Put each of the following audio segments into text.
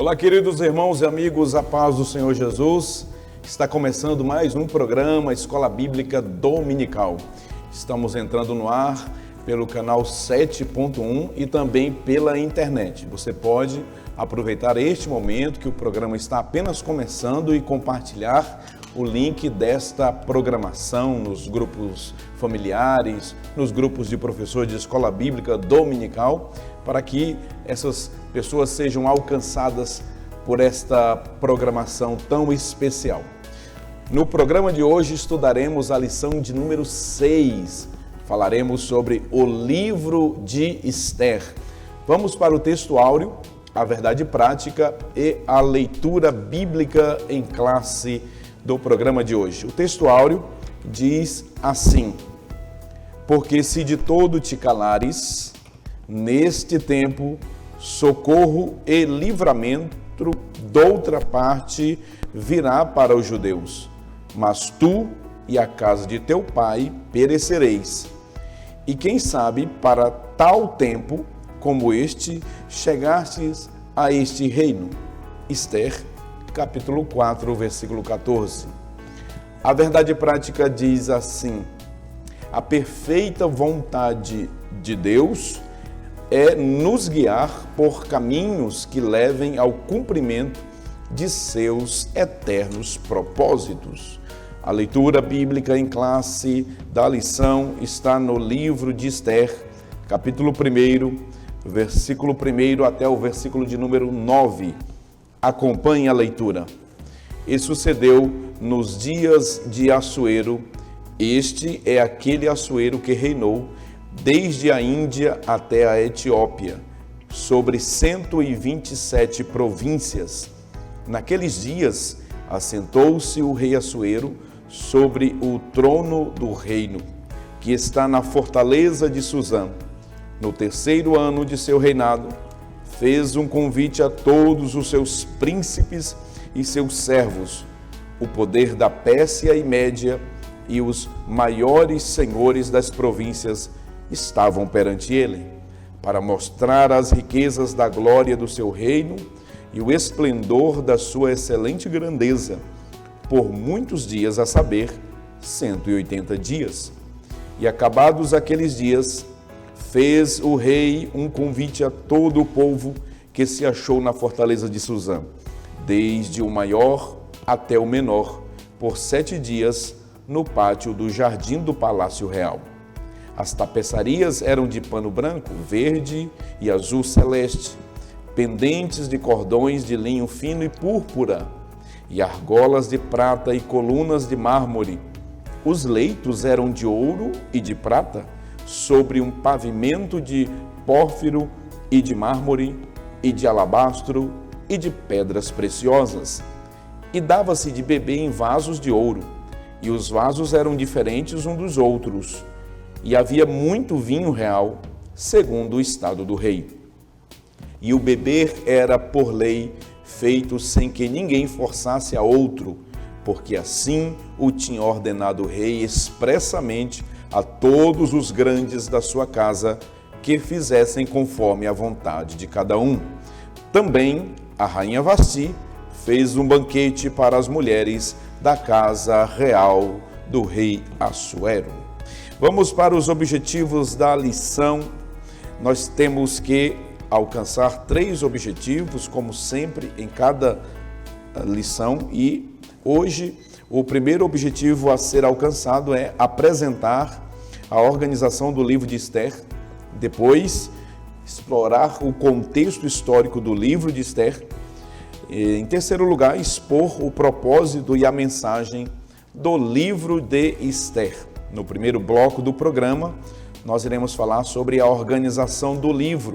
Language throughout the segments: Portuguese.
Olá, queridos irmãos e amigos, a paz do Senhor Jesus. Está começando mais um programa Escola Bíblica Dominical. Estamos entrando no ar pelo canal 7.1 e também pela internet. Você pode aproveitar este momento que o programa está apenas começando e compartilhar o link desta programação nos grupos familiares, nos grupos de professores de Escola Bíblica Dominical, para que essas pessoas sejam alcançadas por esta programação tão especial. No programa de hoje estudaremos a lição de número 6. Falaremos sobre o livro de Esther. Vamos para o texto áureo, a verdade prática e a leitura bíblica em classe do programa de hoje. O texto áureo diz assim: porque se de todo te calares, neste tempo, socorro e livramento doutra parte virá para os judeus, mas tu e a casa de teu pai perecereis. E quem sabe, para tal tempo como este, chegastes a este reino. Esther, capítulo 4, versículo 14. A verdade prática diz assim: a perfeita vontade de Deus é nos guiar por caminhos que levem ao cumprimento de seus eternos propósitos. A leitura bíblica em classe da lição está no livro de Esther, capítulo 1, versículo 1 até o versículo de número 9. Acompanhe a leitura. E sucedeu nos dias de Assuero, este é aquele Assuero que reinou desde a Índia até a Etiópia, sobre 127 províncias. Naqueles dias, assentou-se o rei Assuero sobre o trono do reino, que está na fortaleza de Suzã. No terceiro ano de seu reinado, fez um convite a todos os seus príncipes e seus servos, o poder da Pérsia e Média e os maiores senhores das províncias estavam perante ele, para mostrar as riquezas da glória do seu reino e o esplendor da sua excelente grandeza, por muitos dias, a saber, 180 dias. E acabados aqueles dias, fez o rei um convite a todo o povo que se achou na fortaleza de Suzã, desde o maior até o menor, por 7 dias, no pátio do jardim do Palácio Real. As tapeçarias eram de pano branco, verde e azul celeste, pendentes de cordões de linho fino e púrpura, e argolas de prata e colunas de mármore. Os leitos eram de ouro e de prata, sobre um pavimento de pórfiro e de mármore, e de alabastro e de pedras preciosas. E dava-se de beber em vasos de ouro, e os vasos eram diferentes uns dos outros. E havia muito vinho real, segundo o estado do rei. E o beber era, por lei, feito sem que ninguém forçasse a outro, porque assim o tinha ordenado o rei expressamente a todos os grandes da sua casa, que fizessem conforme a vontade de cada um. Também a rainha Vasti fez um banquete para as mulheres da casa real do rei Assuero. Vamos para os objetivos da lição. Nós temos que alcançar 3 objetivos, como sempre, em cada lição. E hoje, o primeiro objetivo a ser alcançado é apresentar a organização do livro de Esther. Depois, explorar o contexto histórico do livro de Esther. E, em terceiro lugar, expor o propósito e a mensagem do livro de Esther. No primeiro bloco do programa, nós iremos falar sobre a organização do livro.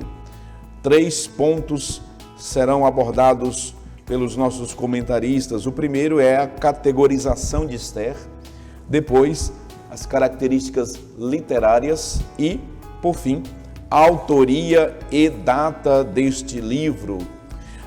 3 pontos serão abordados pelos nossos comentaristas. O primeiro é a categorização de Esther, depois as características literárias e, por fim, a autoria e data deste livro.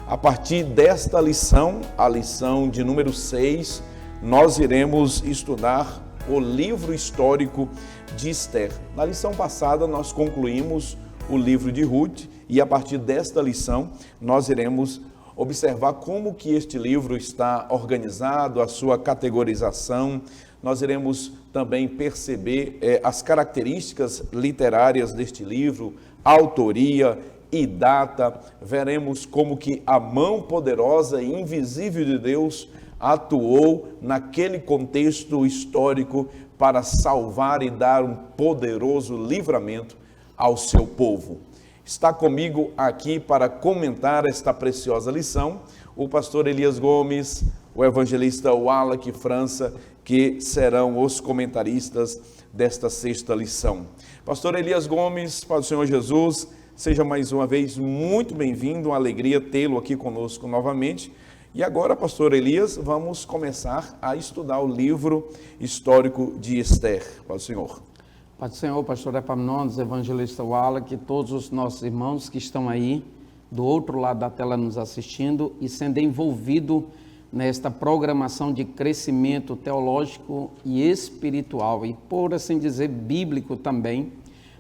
A partir desta lição, a lição de número 6, nós iremos estudar o livro histórico de Esther. Na lição passada, nós concluímos o livro de Ruth e a partir desta lição, nós iremos observar como que este livro está organizado, a sua categorização. Nós iremos também perceber as características literárias deste livro, autoria e data. Veremos como que a mão poderosa e invisível de Deus atuou naquele contexto histórico para salvar e dar um poderoso livramento ao seu povo. Está comigo aqui para comentar esta preciosa lição o pastor Elias Gomes, o evangelista Wallace França, que serão os comentaristas desta sexta lição. Pastor Elias Gomes, Pai do Senhor Jesus, seja mais uma vez muito bem-vindo, uma alegria tê-lo aqui conosco novamente. E agora, pastor Elias, vamos começar a estudar o livro histórico de Esther. Pai do Senhor. Pai do Senhor, pastor Epaminondas, evangelista Wallace, todos os nossos irmãos que estão aí do outro lado da tela nos assistindo e sendo envolvido nesta programação de crescimento teológico e espiritual e, por assim dizer, bíblico também.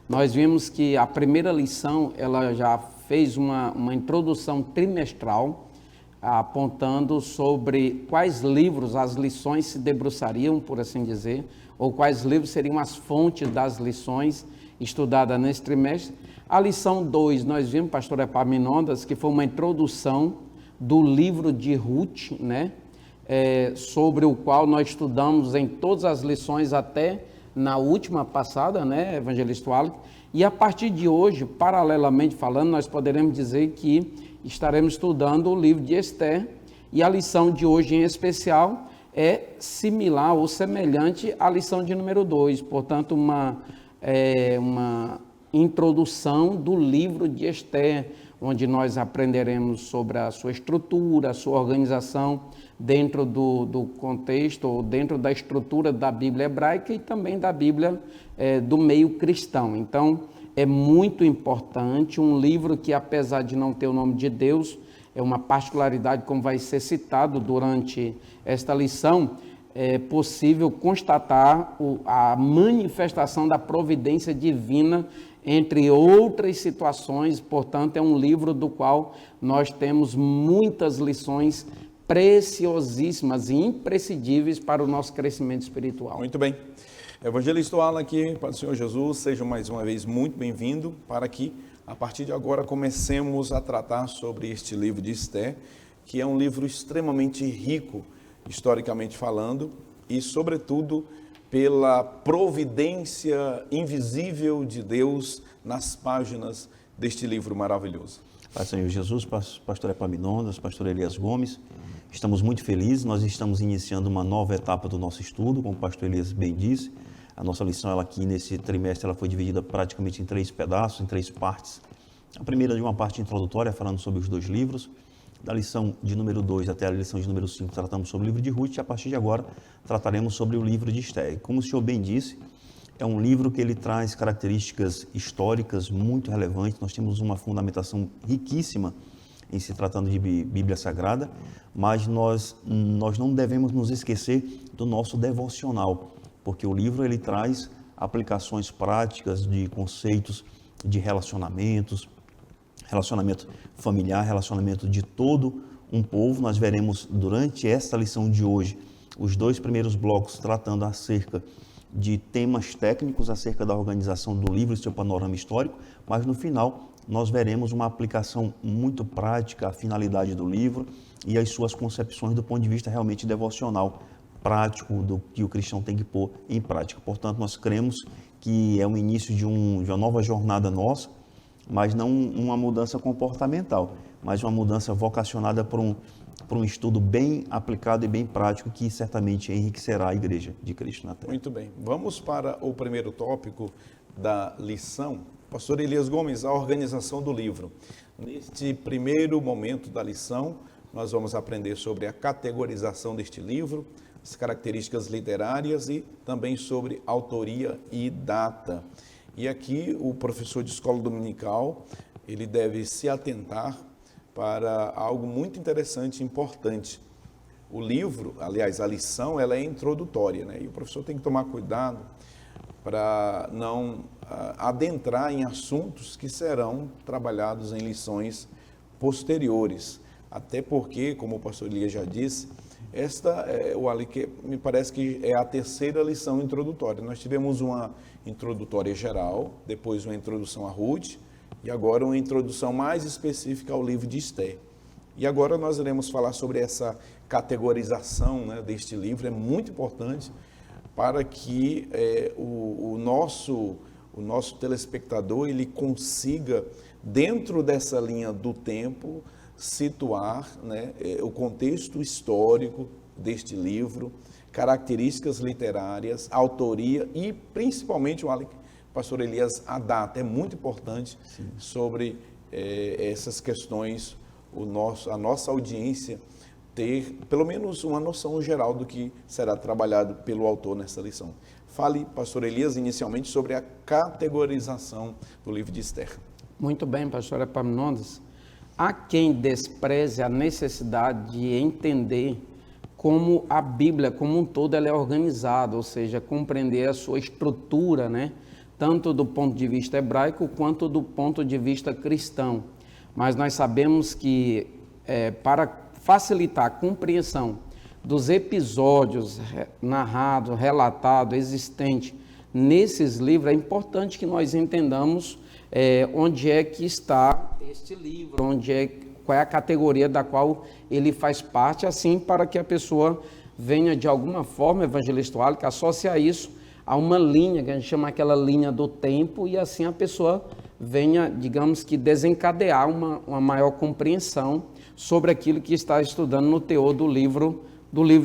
Nós vimos que a primeira lição, ela já fez uma introdução trimestral, apontando sobre quais livros as lições se debruçariam, por assim dizer, ou quais livros seriam as fontes das lições estudadas nesse trimestre. A lição 2, nós vimos, pastor Epaminondas, que foi uma introdução do livro de Ruth, né? Sobre o qual nós estudamos em todas as lições até na última passada, né, evangelista Wallace. E a partir de hoje, paralelamente falando, nós poderemos dizer que estaremos estudando o livro de Esther, e a lição de hoje em especial é similar ou semelhante à lição de número 2, portanto uma introdução do livro de Esther, onde nós aprenderemos sobre a sua estrutura, a sua organização dentro do contexto ou dentro da estrutura da Bíblia hebraica e também da Bíblia do meio cristão. Então, é muito importante, um livro que, apesar de não ter o nome de Deus, é uma particularidade, como vai ser citado durante esta lição, é possível constatar a manifestação da providência divina, entre outras situações. Portanto, é um livro do qual nós temos muitas lições preciosíssimas e imprescindíveis para o nosso crescimento espiritual. Muito bem. Evangelista Wallace, Pai do Senhor Jesus, seja mais uma vez muito bem-vindo para que, a partir de agora, comecemos a tratar sobre este livro de Esther, que é um livro extremamente rico, historicamente falando, e, sobretudo, pela providência invisível de Deus nas páginas deste livro maravilhoso. Pai do Senhor Jesus, pastor Epaminondas, pastor Elias Gomes, estamos muito felizes, nós estamos iniciando uma nova etapa do nosso estudo, como o pastor Elias bem disse. A nossa lição, ela aqui nesse trimestre, ela foi dividida praticamente em 3 pedaços, em 3 partes. A primeira de uma parte introdutória, falando sobre os 2 livros. Da lição de número 2 até a lição de número 5, tratamos sobre o livro de Ruth, e a partir de agora trataremos sobre o livro de Esther. Como o senhor bem disse, é um livro que ele traz características históricas muito relevantes. Nós temos uma fundamentação riquíssima em se tratando de Bíblia Sagrada, mas nós não devemos nos esquecer do nosso devocional, porque o livro ele traz aplicações práticas de conceitos de relacionamentos, relacionamento familiar, relacionamento de todo um povo. Nós veremos durante esta lição de hoje os 2 primeiros blocos tratando acerca de temas técnicos, acerca da organização do livro e seu panorama histórico, mas no final nós veremos uma aplicação muito prática, a finalidade do livro e as suas concepções do ponto de vista realmente devocional, prático, do que o cristão tem que pôr em prática. Portanto, nós cremos que é o início de uma nova jornada nossa, mas não uma mudança comportamental, mas uma mudança vocacionada por um estudo bem aplicado e bem prático, que certamente enriquecerá a Igreja de Cristo na Terra. Muito bem. Vamos para o primeiro tópico da lição. Pastor Elias Gomes, a organização do livro. Neste primeiro momento da lição, nós vamos aprender sobre a categorização deste livro, as características literárias e também sobre autoria e data. E aqui o professor de escola dominical, ele deve se atentar para algo muito interessante e importante. O livro, aliás, a lição, ela é introdutória, né? E o professor tem que tomar cuidado para não adentrar em assuntos que serão trabalhados em lições posteriores. Até porque, como o pastor Elias já disse, esta me parece que é a terceira lição introdutória. Nós tivemos uma introdutória geral, depois uma introdução a Ruth, e agora uma introdução mais específica ao livro de Esther. E agora nós iremos falar sobre essa categorização, né, deste livro. É muito importante para que o nosso telespectador ele consiga, dentro dessa linha do tempo, situar, né, o contexto histórico deste livro, características literárias, autoria e principalmente, pastor Elias, a data. É muito importante. Sim. Sobre essas questões, a nossa audiência ter pelo menos uma noção geral do que será trabalhado pelo autor nessa lição. Fale, pastor Elias, inicialmente sobre a categorização do livro de Esther. Muito bem, pastor Epaminondas. Há quem despreze a necessidade de entender como a Bíblia como um todo ela é organizada, ou seja, compreender a sua estrutura, né? Tanto do ponto de vista hebraico quanto do ponto de vista cristão. Mas nós sabemos que para facilitar a compreensão dos episódios narrados, relatados, existentes nesses livros, é importante que nós entendamos onde é que está este livro, qual é a categoria da qual ele faz parte, assim para que a pessoa venha de alguma forma, evangelista Wallace, associar isso a uma linha, que a gente chama aquela linha do tempo, e assim a pessoa venha, digamos que, desencadear uma maior compreensão sobre aquilo que está estudando no teor do livro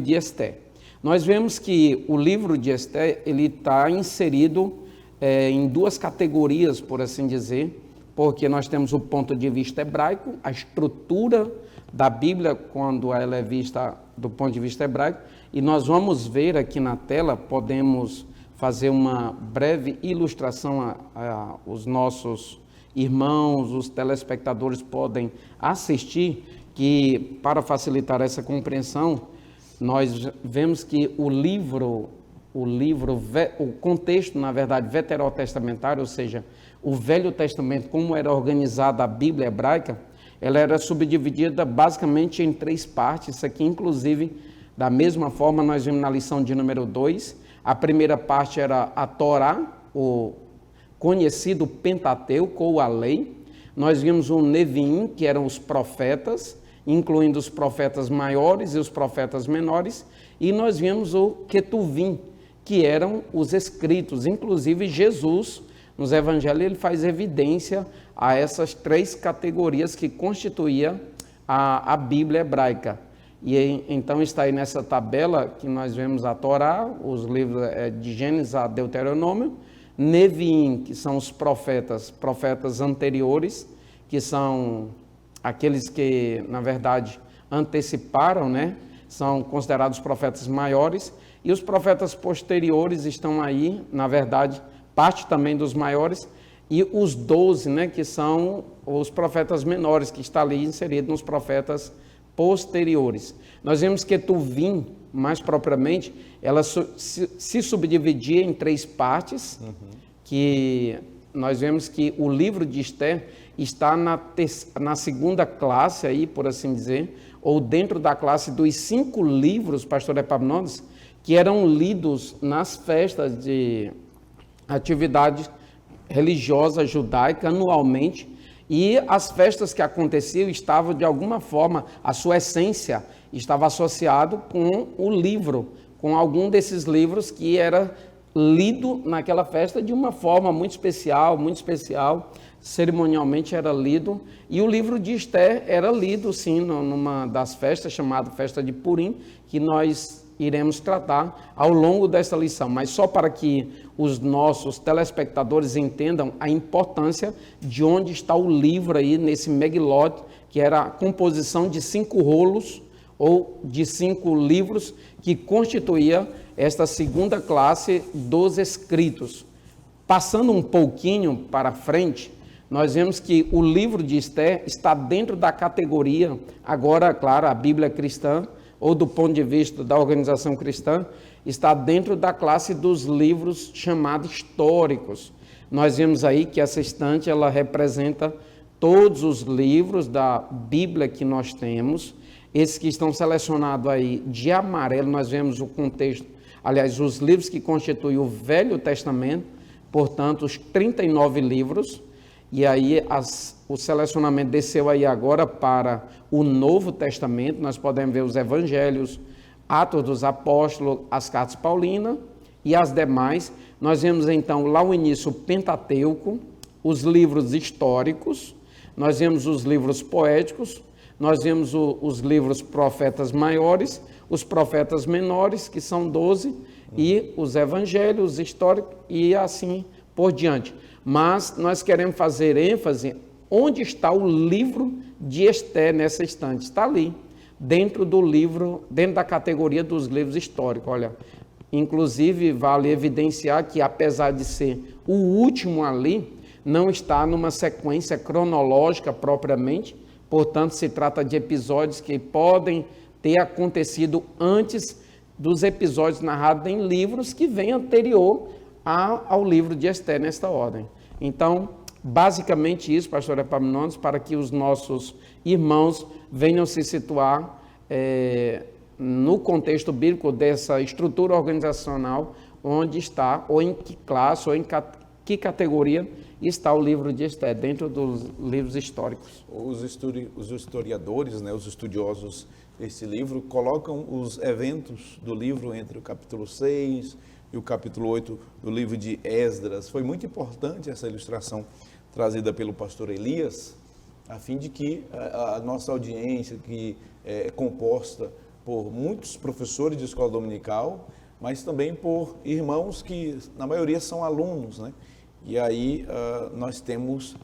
de Esther. Nós vemos que o livro de Esther ele está inserido em duas categorias, por assim dizer, porque nós temos o ponto de vista hebraico, a estrutura da Bíblia, quando ela é vista do ponto de vista hebraico, e nós vamos ver aqui na tela, podemos fazer uma breve ilustração, os nossos irmãos, os telespectadores podem assistir, que para facilitar essa compreensão, nós vemos que o contexto, na verdade, veterotestamentário, ou seja, o Velho Testamento, como era organizada a Bíblia hebraica, ela era subdividida basicamente em 3 partes. Isso aqui, inclusive, da mesma forma, nós vimos na lição de número 2, a primeira parte era a Torá, o conhecido Pentateuco, ou a lei. Nós vimos o Neviim, que eram os profetas, incluindo os profetas maiores e os profetas menores, e nós vimos o Ketuvim, que eram os escritos. Inclusive Jesus, nos evangelhos, ele faz evidência a essas 3 categorias que constituía a Bíblia hebraica. E então está aí nessa tabela que nós vemos a Torá, os livros de Gênesis a Deuteronômio, Neviim, que são os profetas anteriores, que são aqueles que, na verdade, anteciparam, né? São considerados profetas maiores, e os profetas posteriores estão aí, na verdade, parte também dos maiores, e os 12, né, que são os profetas menores, que está ali inserido nos profetas posteriores. Nós vemos que Ketuvim, mais propriamente, ela se subdividia em 3 partes, que nós vemos que o livro de Esther está na segunda classe, aí, por assim dizer, ou dentro da classe dos 5 livros, pastor Epaminondas, que eram lidos nas festas de atividade religiosa judaica anualmente, e as festas que aconteciam estavam, de alguma forma, a sua essência estava associado com o livro, com algum desses livros que era lido naquela festa de uma forma muito especial, cerimonialmente era lido, e o livro de Esther era lido, sim, numa das festas, chamada Festa de Purim, que nós iremos tratar ao longo desta lição, mas só para que os nossos telespectadores entendam a importância de onde está o livro aí, nesse Megilot, que era a composição de 5 rolos, ou de 5 livros, que constituía esta segunda classe dos escritos. Passando um pouquinho para frente, nós vemos que o livro de Esther está dentro da categoria, agora, claro, a Bíblia cristã, ou do ponto de vista da organização cristã, está dentro da classe dos livros chamados históricos. Nós vemos aí que essa estante ela representa todos os livros da Bíblia que nós temos, esses que estão selecionados aí de amarelo, nós vemos o contexto, aliás, os livros que constituem o Velho Testamento, portanto, os 39 livros, e aí o selecionamento desceu aí agora para o Novo Testamento, nós podemos ver os Evangelhos, Atos dos Apóstolos, as Cartas Paulinas e as demais. Nós vemos então lá o início o Pentateuco, os livros históricos, nós vemos os livros poéticos, nós vemos os livros profetas maiores, os profetas menores, que são 12, e os evangelhos históricos e assim por diante. Mas nós queremos fazer ênfase onde está o livro de Esther nessa estante. Está ali, dentro do livro, dentro da categoria dos livros históricos. Olha, inclusive vale evidenciar que apesar de ser o último ali, não está numa sequência cronológica propriamente, portanto se trata de episódios que podem ter acontecido antes dos episódios narrados em livros que vêm anterior ao livro de Esther nesta ordem. Então, basicamente isso, pastor Epaminondas, para que os nossos irmãos venham se situar no contexto bíblico dessa estrutura organizacional, onde está, ou em que classe, ou em que categoria está o livro de Esther, dentro dos livros históricos. Os historiadores, né, os estudiosos desse livro, colocam os eventos do livro entre o capítulo 6 e o capítulo 8 do livro de Esdras. Foi muito importante essa ilustração trazida pelo pastor Elias, a fim de que a nossa audiência, que é composta por muitos professores de escola dominical, mas também por irmãos que, na maioria, são alunos, né? E aí nós temos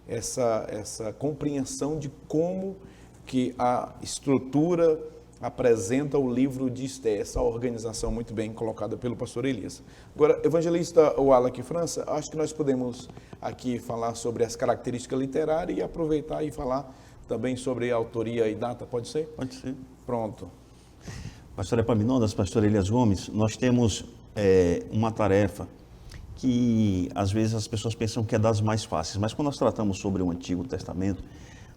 essa compreensão de como que a estrutura apresenta o livro de Esther, essa organização muito bem colocada pelo pastor Elias. Agora, evangelista Wallace França, acho que nós podemos aqui falar sobre as características literárias e aproveitar e falar também sobre autoria e data, pode ser? Pode ser. Pronto. Pastor Epaminondas, pastor Elias Gomes, nós temos uma tarefa que às vezes as pessoas pensam que é das mais fáceis, mas quando nós tratamos sobre o Antigo Testamento,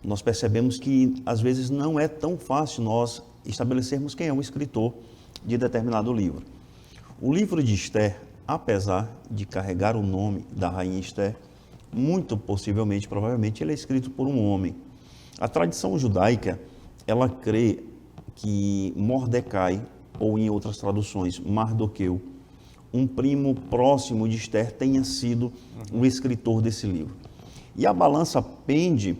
nós percebemos que às vezes não é tão fácil nós estabelecermos quem é o escritor de determinado livro. O livro de Esther, apesar de carregar o nome da rainha Esther, muito possivelmente, provavelmente, ele é escrito por um homem. A tradição judaica, ela crê que Mordecai, ou em outras traduções, Mardoqueu, um primo próximo de Esther, tenha sido o escritor desse livro. E a balança pende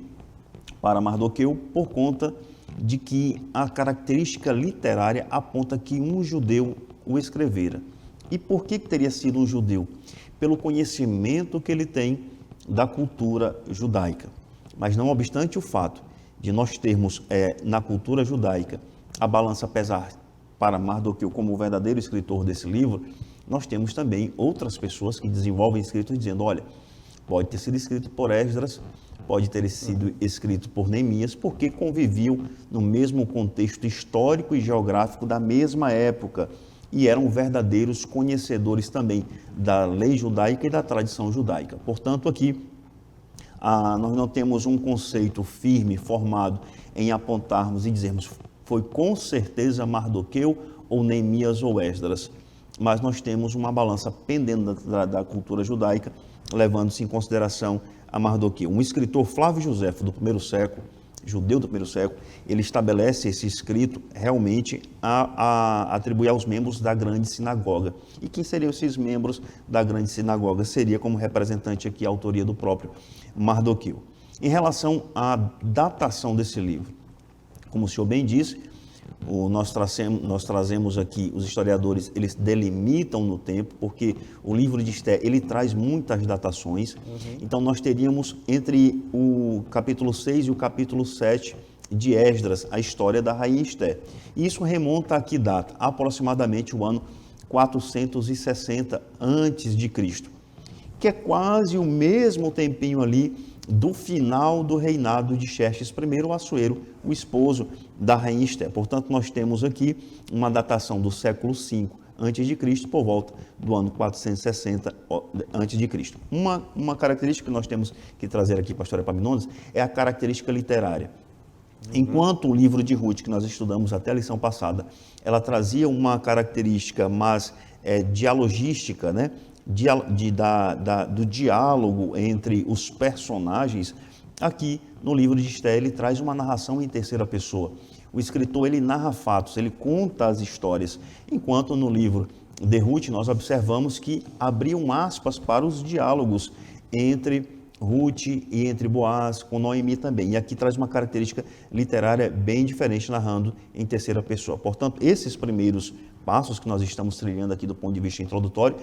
para Mardoqueu por conta de que a característica literária aponta que um judeu o escrevera. E por que teria sido um judeu? Pelo conhecimento que ele tem da cultura judaica. Mas não obstante o fato de nós termos na cultura judaica a balança pesar para Mardoqueu como o verdadeiro escritor desse livro, nós temos também outras pessoas que desenvolvem escritos dizendo, olha, pode ter sido escrito por Esdras, pode ter sido escrito por Neemias, porque conviviam no mesmo contexto histórico e geográfico da mesma época e eram verdadeiros conhecedores também da lei judaica e da tradição judaica. Portanto, aqui nós não temos um conceito firme, formado em apontarmos e dizermos foi com certeza Mardoqueu ou Neemias ou Esdras, mas nós temos uma balança pendendo da cultura judaica, levando-se em consideração a Mardoqueu. Um escritor, Flávio Joséfo, do primeiro século, judeu do primeiro século, ele estabelece esse escrito realmente a atribuir aos membros da grande sinagoga. E quem seriam esses membros da grande sinagoga? Seria como representante aqui a autoria do próprio Mardoqueu. Em relação à datação desse livro, como o senhor bem disse, nós trazemos aqui, os historiadores, eles delimitam no tempo, porque o livro de Esther, ele traz muitas datações. Então, nós teríamos entre o capítulo 6 e o capítulo 7 de Esdras, a história da rainha Esther. E isso remonta a que data? Aproximadamente o ano 460 a.C., que é quase o mesmo tempinho ali do final do reinado de Xerxes I, o Assuero, o esposo da rainha Esther. Portanto, nós temos aqui uma datação do século V a.C., por volta do ano 460 a.C. Uma característica que nós temos que trazer aqui, pastor Epaminondas, é a característica literária. Enquanto o livro de Ruth, que nós estudamos até a lição passada, ela trazia uma característica mais dialogística, né? Do diálogo entre os personagens, aqui no livro de Esther ele traz uma narração em terceira pessoa. O escritor ele narra fatos, ele conta as histórias, enquanto no livro de Ruth nós observamos que abriam aspas para os diálogos entre Ruth e entre Boaz, com Noemi também. E aqui traz uma característica literária bem diferente, narrando em terceira pessoa. Portanto, esses primeiros passos que nós estamos trilhando aqui do ponto de vista introdutório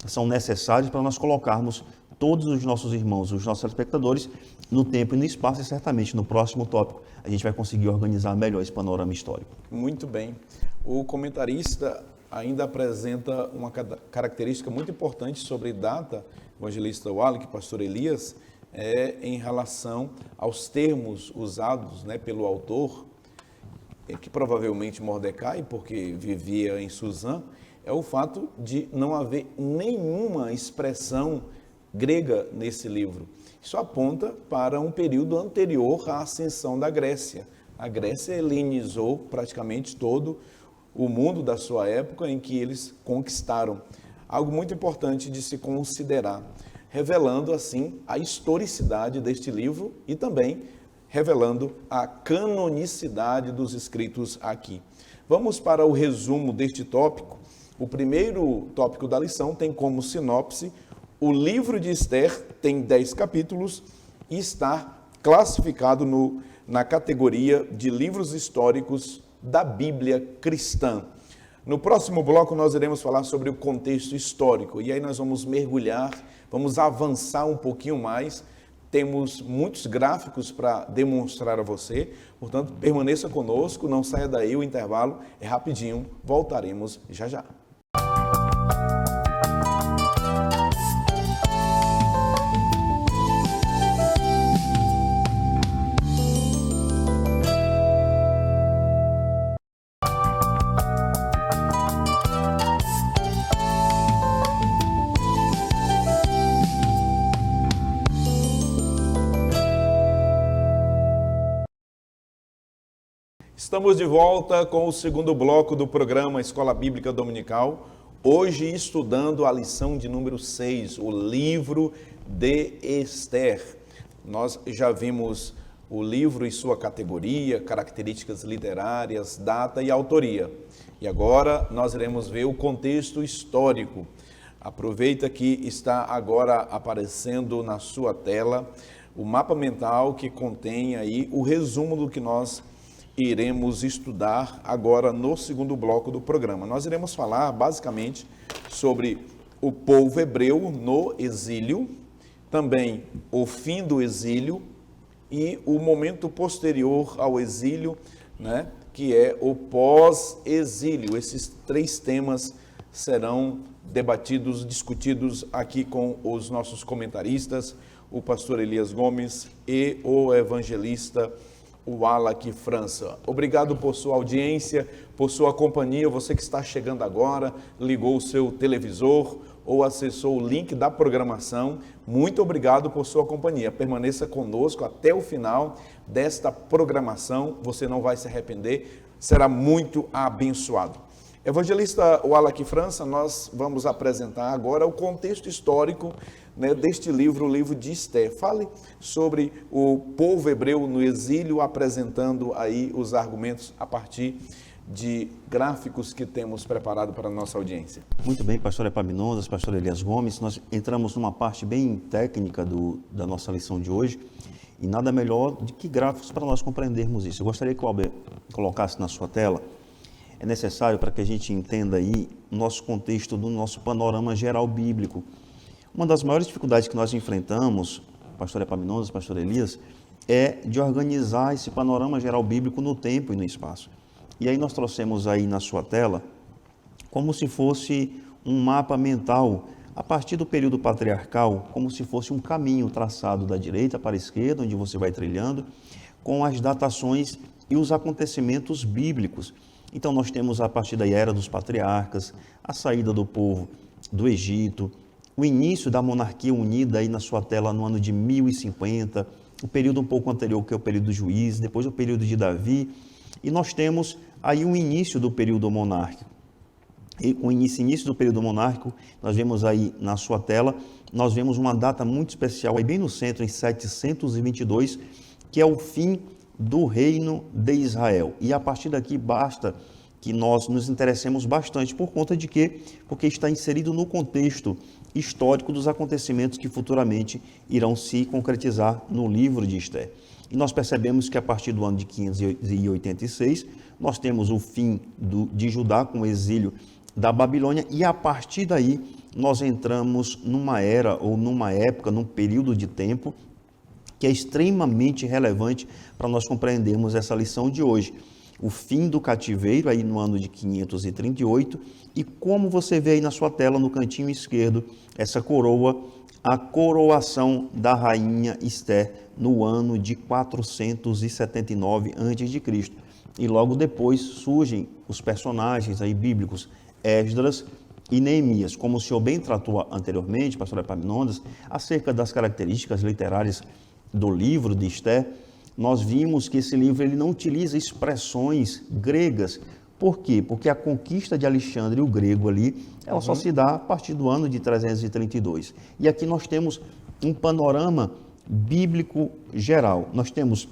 são necessários para nós colocarmos todos os nossos irmãos, os nossos espectadores, no tempo e no espaço, e certamente no próximo tópico a gente vai conseguir organizar melhor esse panorama histórico. Muito bem. O comentarista ainda apresenta uma característica muito importante sobre data, evangelista Wallach, pastor Elias, em relação aos termos usados, né, pelo autor, que provavelmente Mordecai, porque vivia em Suzã, é o fato de não haver nenhuma expressão grega nesse livro. Isso aponta para um período anterior à ascensão da Grécia. A Grécia helenizou praticamente todo o mundo da sua época em que eles conquistaram. Algo muito importante de se considerar, revelando assim a historicidade deste livro e também revelando a canonicidade dos escritos aqui. Vamos para o resumo deste tópico. O primeiro tópico da lição tem como sinopse: o livro de Esther tem 10 capítulos e está classificado na categoria de livros históricos da Bíblia cristã. No próximo bloco nós iremos falar sobre o contexto histórico e aí nós vamos mergulhar, vamos avançar um pouquinho mais. Temos muitos gráficos para demonstrar a você, portanto permaneça conosco, não saia daí, o intervalo é rapidinho, voltaremos já já. Estamos de volta com o segundo bloco do programa Escola Bíblica Dominical, hoje estudando a lição de número 6, o livro de Esther. Nós já vimos o livro e sua categoria, características literárias, data e autoria. E agora nós iremos ver o contexto histórico. Aproveita que está agora aparecendo na sua tela o mapa mental que contém aí o resumo do que nós iremos estudar agora no segundo bloco do programa. Nós iremos falar basicamente sobre o povo hebreu no exílio, também o fim do exílio e o momento posterior ao exílio, né, que é o pós-exílio. Esses três temas serão debatidos, discutidos aqui com os nossos comentaristas, o pastor Elias Gomes e o evangelista Wallach França. Obrigado por sua audiência, por sua companhia. Você que está chegando agora, ligou o seu televisor ou acessou o link da programação, muito obrigado por sua companhia. Permaneça conosco até o final desta programação, você não vai se arrepender, será muito abençoado. Evangelista Wallach França, nós vamos apresentar agora o contexto histórico, né, deste livro, o livro de Esther. Fale sobre o povo hebreu no exílio, apresentando aí os argumentos a partir de gráficos que temos preparado para a nossa audiência. Muito bem, pastor Epaminondas, pastor Elias Gomes, nós entramos numa parte bem técnica da nossa lição de hoje e nada melhor do que gráficos para nós compreendermos isso. Eu gostaria que o Albert colocasse na sua tela. É necessário para que a gente entenda aí o nosso contexto do nosso panorama geral bíblico. Uma das maiores dificuldades que nós enfrentamos, pastor Epaminondas, pastor Elias, é de organizar esse panorama geral bíblico no tempo e no espaço. E aí nós trouxemos aí na sua tela como se fosse um mapa mental, a partir do período patriarcal, como se fosse um caminho traçado da direita para a esquerda, onde você vai trilhando, com as datações e os acontecimentos bíblicos. Então nós temos a partir da era dos patriarcas, a saída do povo do Egito, o início da monarquia unida aí na sua tela no ano de 1050, o período um pouco anterior que é o período dos juízes, depois o período de Davi, e nós temos aí o início do período monárquico. E com o início do período monárquico, nós vemos aí na sua tela, nós vemos uma data muito especial, aí bem no centro, em 722, que é o fim do reino de Israel. E a partir daqui basta que nós nos interessemos bastante, por conta de quê? Porque está inserido no contexto histórico dos acontecimentos que futuramente irão se concretizar no livro de Esther. E nós percebemos que a partir do ano de 586, nós temos o fim de Judá com o exílio da Babilônia, e a partir daí nós entramos numa era ou numa época, num período de tempo que é extremamente relevante para nós compreendermos essa lição de hoje. O fim do cativeiro aí no ano de 538, e como você vê aí na sua tela, no cantinho esquerdo, essa coroa, a coroação da rainha Esther no ano de 479 a.C. E logo depois surgem os personagens aí bíblicos, Esdras e Neemias. Como o senhor bem tratou anteriormente, pastor Epaminondas, acerca das características literárias do livro de Esther, nós vimos que esse livro ele não utiliza expressões gregas. Por quê? Porque a conquista de Alexandre, o grego ali, ela só se dá a partir do ano de 332. E aqui nós temos um panorama bíblico geral. Nós temos,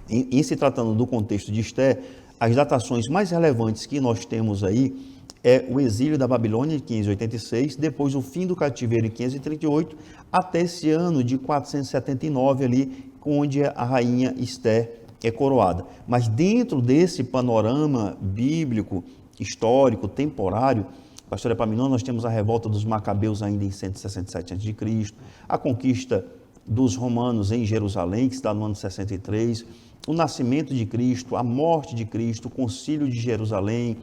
em se tratando do contexto de Esther, as datações mais relevantes que nós temos aí é o exílio da Babilônia em 586, depois o fim do cativeiro em 538, até esse ano de 479 ali, onde a rainha Esther é coroada. Mas dentro desse panorama bíblico, histórico, temporário, pastor Epaminondas, nós temos a revolta dos Macabeus ainda em 167 a.C., a conquista dos romanos em Jerusalém, que está no ano 63, o nascimento de Cristo, a morte de Cristo, o concílio de Jerusalém,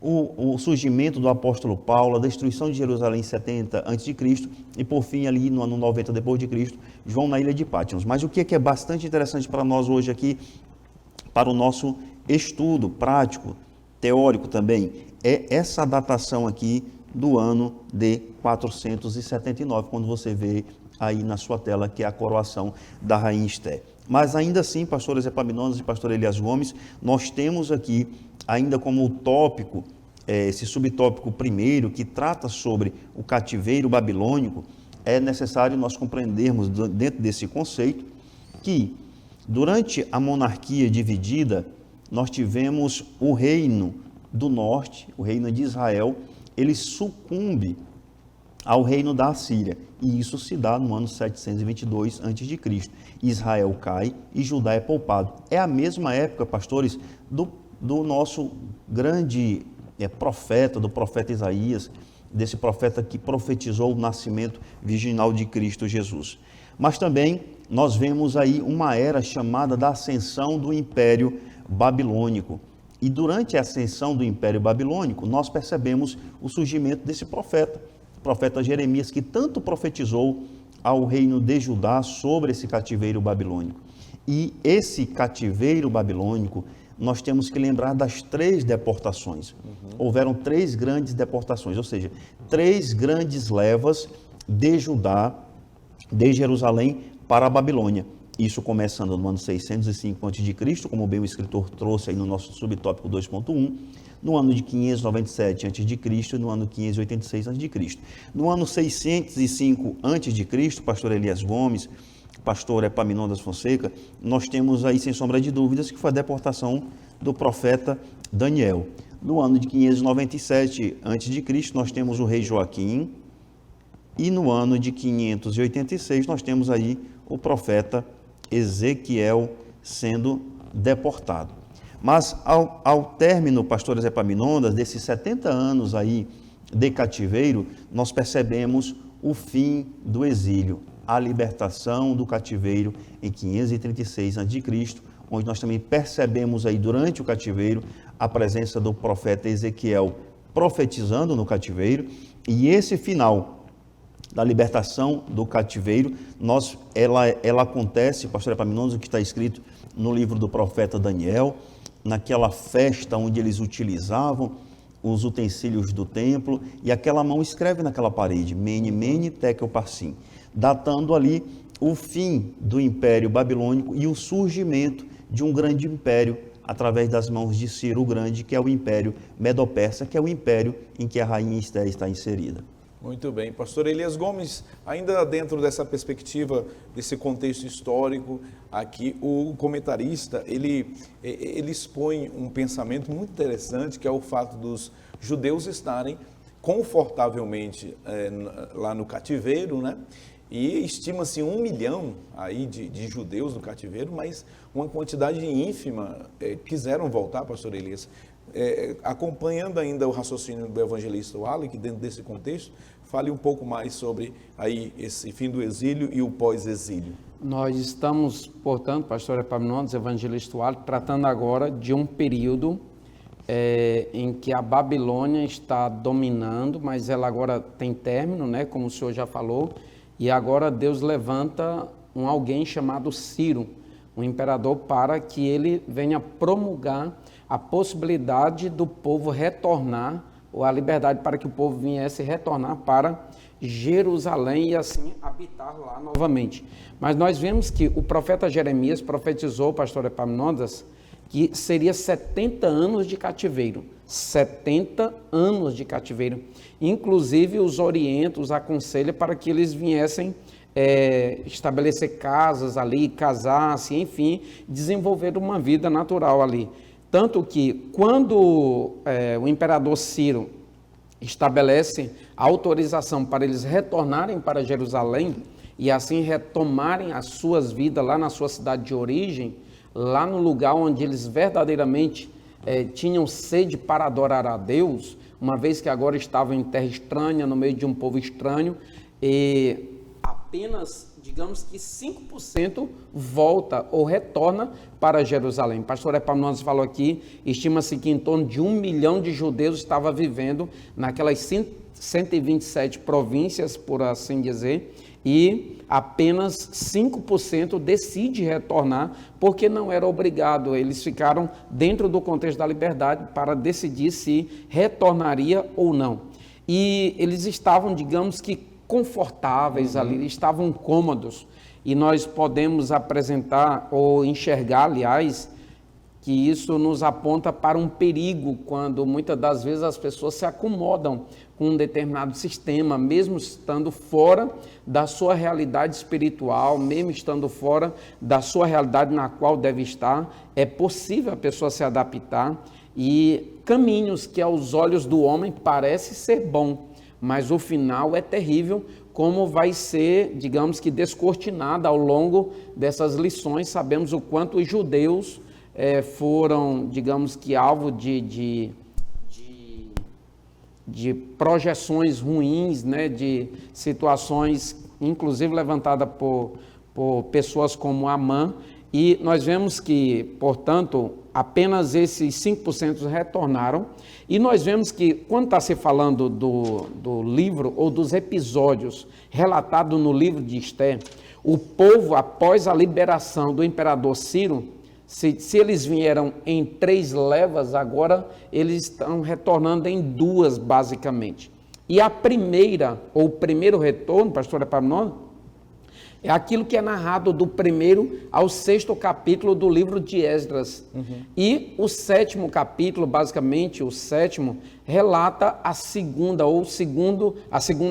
o surgimento do apóstolo Paulo, a destruição de Jerusalém em 70 a.C. e, por fim, ali no ano 90 depois de Cristo, João na ilha de Patmos. Mas o que é bastante interessante para nós hoje aqui, para o nosso estudo prático, teórico também, é essa datação aqui do ano de 479, quando você vê aí na sua tela, que é a coroação da rainha Esther. Mas ainda assim, pastores Epaminondas e pastor Elias Gomes, nós temos aqui, ainda como tópico, esse subtópico primeiro, que trata sobre o cativeiro babilônico, é necessário nós compreendermos, dentro desse conceito, que durante a monarquia dividida, nós tivemos o reino do norte, o reino de Israel, ele sucumbe ao reino da Assíria, e isso se dá no ano 722 a.C. Israel cai e Judá é poupado. É a mesma época, pastores, do nosso grande profeta, do profeta Isaías, desse profeta que profetizou o nascimento virginal de Cristo Jesus. Mas também nós vemos aí uma era chamada da ascensão do Império Babilônico. E durante a ascensão do Império Babilônico, nós percebemos o surgimento desse profeta, o profeta Jeremias, que tanto profetizou ao reino de Judá sobre esse cativeiro babilônico. E esse cativeiro babilônico, nós temos que lembrar das 3 deportações. Houveram 3 grandes deportações, ou seja, 3 grandes levas de Judá, de Jerusalém para a Babilônia. Isso começando no ano 605 a.C., como bem o escritor trouxe aí no nosso subtópico 2.1, no ano de 597 a.C. e no ano 586 a.C. No ano 605 a.C., pastor Elias Gomes, pastor Epaminondas Fonseca, nós temos aí, sem sombra de dúvidas, que foi a deportação do profeta Daniel. No ano de 597 a.C., nós temos o rei Joaquim, e no ano de 586 nós temos aí o profeta Ezequiel sendo deportado. Mas ao término, pastores Epaminondas, desses 70 anos aí de cativeiro, nós percebemos o fim do exílio, a libertação do cativeiro em 536 a.C., onde nós também percebemos aí durante o cativeiro a presença do profeta Ezequiel profetizando no cativeiro, e esse final da libertação do cativeiro, ela acontece, pastor Epaminondas, o que está escrito no livro do profeta Daniel, naquela festa onde eles utilizavam os utensílios do templo, e aquela mão escreve naquela parede, Mene, Mene, Tekel, Parsim, datando ali o fim do Império Babilônico e o surgimento de um grande império através das mãos de Ciro o Grande, que é o Império Medo-Persa, que é o império em que a rainha Esté está inserida. Muito bem. Pastor Elias Gomes, ainda dentro dessa perspectiva, desse contexto histórico, aqui o comentarista, ele expõe um pensamento muito interessante, que é o fato dos judeus estarem confortavelmente lá no cativeiro, né? E estima-se 1 milhão aí de judeus no cativeiro, mas uma quantidade ínfima quiseram voltar, pastor Elias. Acompanhando ainda o raciocínio do evangelista Wallace, dentro desse contexto, fale um pouco mais sobre aí esse fim do exílio e o pós-exílio. Nós estamos, portanto, pastor Epaminondas, evangelista Wallace, tratando agora de um período em que a Babilônia está dominando, mas ela agora tem término, né, como o senhor já falou, e agora Deus levanta alguém chamado Ciro, um imperador, para que ele venha promulgar a possibilidade do povo retornar, ou a liberdade para que o povo viesse retornar para Jerusalém e assim habitar lá novamente. Mas nós vemos que o profeta Jeremias profetizou, pastor Epaminondas, que seria 70 anos de cativeiro. 70 anos de cativeiro. Inclusive os orienta, os aconselha para que eles viessem estabelecer casas ali, casar-se, enfim, desenvolver uma vida natural ali. Tanto que quando o imperador Ciro estabelece a autorização para eles retornarem para Jerusalém e assim retomarem as suas vidas lá na sua cidade de origem, lá no lugar onde eles verdadeiramente tinham sede para adorar a Deus, uma vez que agora estavam em terra estranha, no meio de um povo estranho, e apenas, digamos que 5% volta ou retorna para Jerusalém. O pastor Epaminondas falou aqui, estima-se que em torno de 1 milhão de judeus estava vivendo naquelas 127 províncias, por assim dizer, e apenas 5% decide retornar, porque não era obrigado, eles ficaram dentro do contexto da liberdade para decidir se retornaria ou não. E eles estavam, digamos que, confortáveis ali, estavam cômodos, e nós podemos apresentar ou enxergar, aliás, que isso nos aponta para um perigo quando muitas das vezes as pessoas se acomodam com um determinado sistema, mesmo estando fora da sua realidade espiritual, mesmo estando fora da sua realidade na qual deve estar. É possível a pessoa se adaptar, e caminhos que aos olhos do homem parece ser bom, mas o final é terrível, como vai ser, digamos que, descortinada ao longo dessas lições. Sabemos o quanto os judeus foram, digamos que, alvo de projeções ruins, né, de situações, inclusive levantadas por pessoas como Amã, e nós vemos que, portanto, apenas esses 5% retornaram, e nós vemos que, quando está se falando do livro ou dos episódios relatados no livro de Esté, o povo, após a liberação do imperador Ciro, se eles vieram em 3 levas, agora eles estão retornando em 2, basicamente. E a primeira, ou o primeiro retorno, pastor Epaminondas, é aquilo que é narrado do 1º ao 6º capítulo do livro de Esdras. E o 7º capítulo, basicamente, o 7º, relata a segunda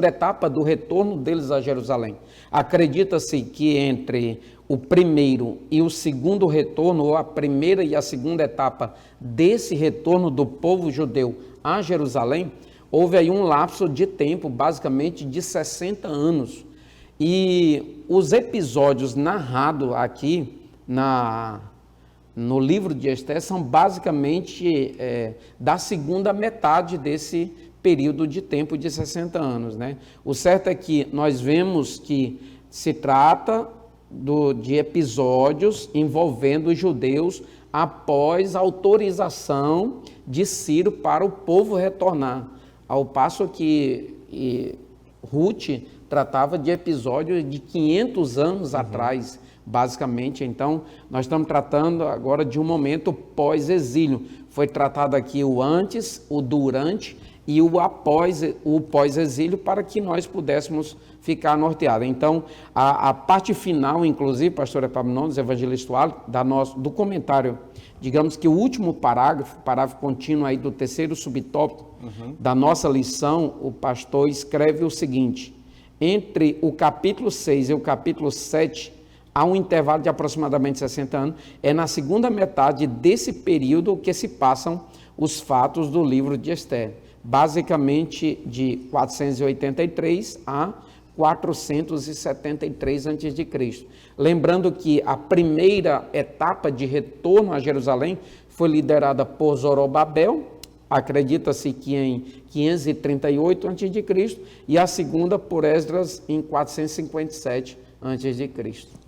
etapa do retorno deles a Jerusalém. Acredita-se que entre o primeiro e o segundo retorno, ou a primeira e a segunda etapa desse retorno do povo judeu a Jerusalém, houve aí um lapso de tempo, basicamente, de 60 anos. E os episódios narrados aqui no livro de Esté são basicamente da segunda metade desse período de tempo de 60 anos, né? O certo é que nós vemos que se trata de episódios envolvendo os judeus após a autorização de Ciro para o povo retornar, ao passo que Ruth tratava de episódios de 500 anos atrás, basicamente. Então, nós estamos tratando agora de um momento pós-exílio. Foi tratado aqui o antes, o durante e o pós-exílio, para que nós pudéssemos ficar norteados. Então, a parte final, inclusive, pastor Epaminondas, evangelista Wallace, do comentário, digamos que o último parágrafo contínuo aí do terceiro subtópico da nossa lição, o pastor escreve o seguinte: entre o capítulo 6 e o capítulo 7, há um intervalo de aproximadamente 60 anos, é na segunda metade desse período que se passam os fatos do livro de Esther, basicamente de 483 a 473 a.C. Lembrando que a primeira etapa de retorno a Jerusalém foi liderada por Zorobabel, acredita-se que em 538 a.C., e a segunda por Esdras em 457 a.C.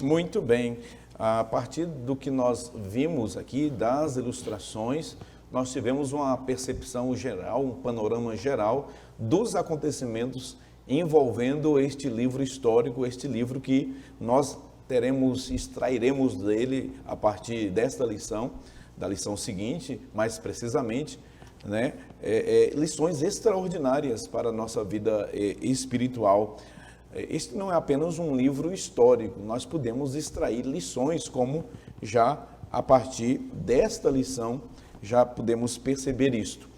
Muito bem. A partir do que nós vimos aqui, das ilustrações, nós tivemos uma percepção geral, um panorama geral dos acontecimentos envolvendo este livro histórico, este livro que nós extrairemos dele a partir desta lição, da lição seguinte, mais precisamente, né? Lições extraordinárias para a nossa vida espiritual. Este não é apenas um livro histórico, nós podemos extrair lições, como já a partir desta lição já podemos perceber isto.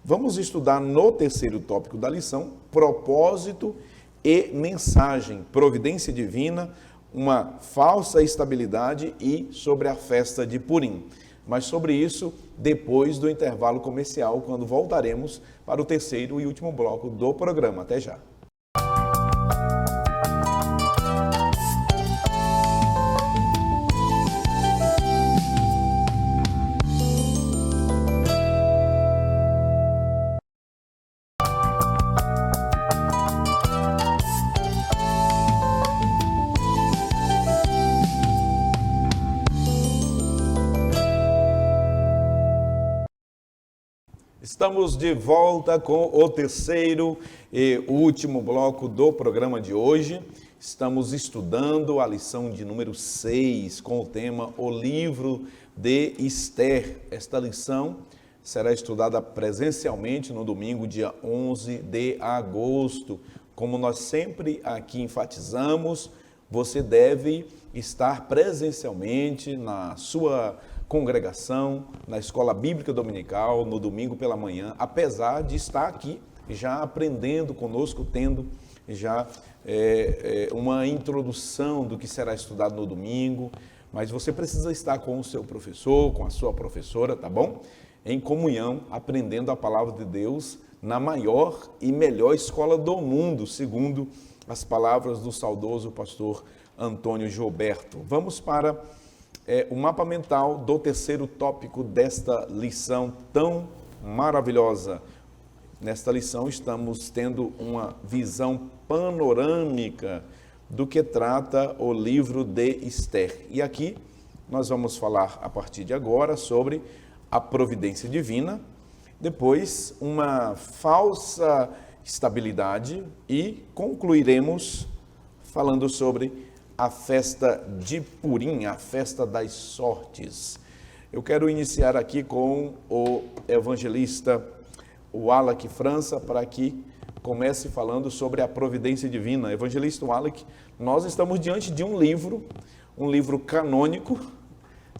Vamos estudar no terceiro tópico da lição, propósito e mensagem, providência divina, uma falsa estabilidade e sobre a festa de Purim. Mas sobre isso, depois do intervalo comercial, quando voltaremos para o terceiro e último bloco do programa. Até já. Estamos de volta com o terceiro e último bloco do programa de hoje. Estamos estudando a lição de número 6 com o tema O Livro de Esther. Esta lição será estudada presencialmente no domingo, dia 11 de agosto. Como nós sempre aqui enfatizamos, você deve estar presencialmente na sua congregação, na escola bíblica dominical, no domingo pela manhã, apesar de estar aqui já aprendendo conosco, tendo já uma introdução do que será estudado no domingo, mas você precisa estar com o seu professor, com a sua professora, tá bom? Em comunhão, aprendendo a palavra de Deus na maior e melhor escola do mundo, segundo as palavras do saudoso pastor Antônio Gilberto. Vamos para o mapa mental do terceiro tópico desta lição tão maravilhosa. Nesta lição estamos tendo uma visão panorâmica do que trata o livro de Esther. E aqui nós vamos falar a partir de agora sobre a providência divina, depois uma falsa estabilidade e concluiremos falando sobre a festa de Purim, a festa das sortes. Eu quero iniciar aqui com o evangelista Wallace França, para que comece falando sobre a providência divina. Evangelista Wallace, nós estamos diante de um livro canônico,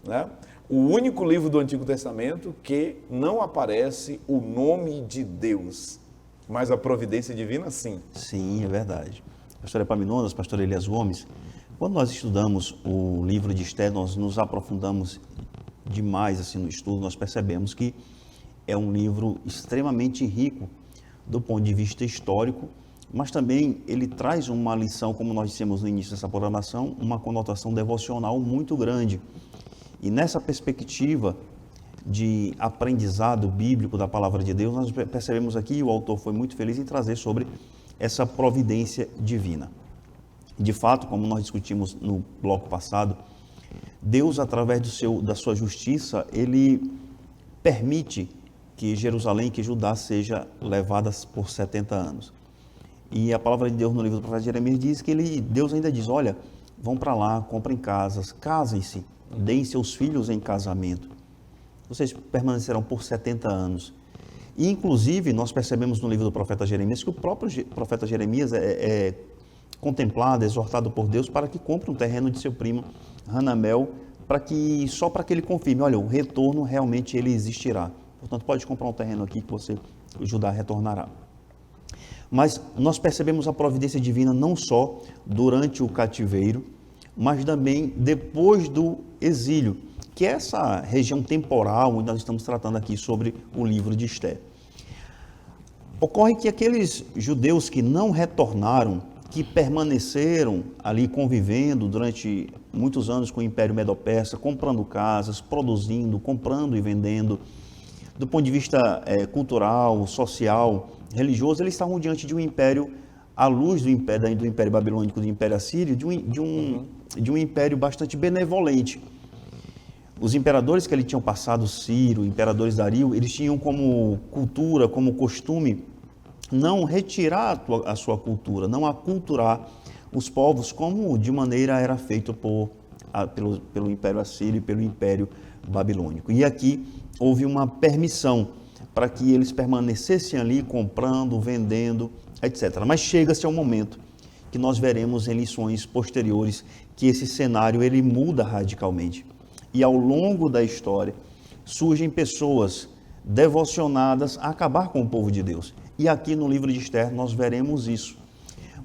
né? O único livro do Antigo Testamento que não aparece o nome de Deus, mas a providência divina, sim. Sim, é verdade. Pastor Epaminondas, pastor Elias Gomes, quando nós estudamos o livro de Esther, nós nos aprofundamos demais assim, no estudo, nós percebemos que é um livro extremamente rico do ponto de vista histórico, mas também ele traz uma lição, como nós dissemos no início dessa programação, uma conotação devocional muito grande. E nessa perspectiva de aprendizado bíblico da palavra de Deus, nós percebemos aqui, e o autor foi muito feliz em trazer sobre essa providência divina. De fato, como nós discutimos no bloco passado, Deus, através da sua justiça, ele permite que Jerusalém, que Judá seja levadas por 70 anos. E a palavra de Deus no livro do profeta Jeremias diz que Deus ainda diz, olha, vão para lá, comprem casas, casem-se, deem seus filhos em casamento. Vocês permanecerão por 70 anos. E, inclusive, nós percebemos no livro do profeta Jeremias que o próprio profeta Jeremias é contemplado, exortado por Deus para que compre um terreno de seu primo Hanamel, só para que ele confirme, olha, o retorno realmente ele existirá. Portanto, pode comprar um terreno aqui que Judá retornará. Mas nós percebemos a providência divina não só durante o cativeiro, mas também depois do exílio, que é essa região temporal onde nós estamos tratando aqui sobre o livro de Esté. Ocorre que aqueles judeus que não retornaram, que permaneceram ali convivendo durante muitos anos com o Império Medo-Persa, comprando casas, produzindo, comprando e vendendo, do ponto de vista cultural, social, religioso, eles estavam diante de um império, à luz do império babilônico, do império assírio, de um império bastante benevolente. Os imperadores que ali tinham passado, Ciro, imperadores Dario, eles tinham como cultura, como costume, não retirar a sua cultura, não aculturar os povos como de maneira era feito pelo Império Assírio e pelo Império Babilônico. E aqui houve uma permissão para que eles permanecessem ali comprando, vendendo, etc. Mas chega-se ao momento que nós veremos em lições posteriores que esse cenário ele muda radicalmente. E ao longo da história surgem pessoas devocionadas a acabar com o povo de Deus. E aqui no livro de Esther nós veremos isso.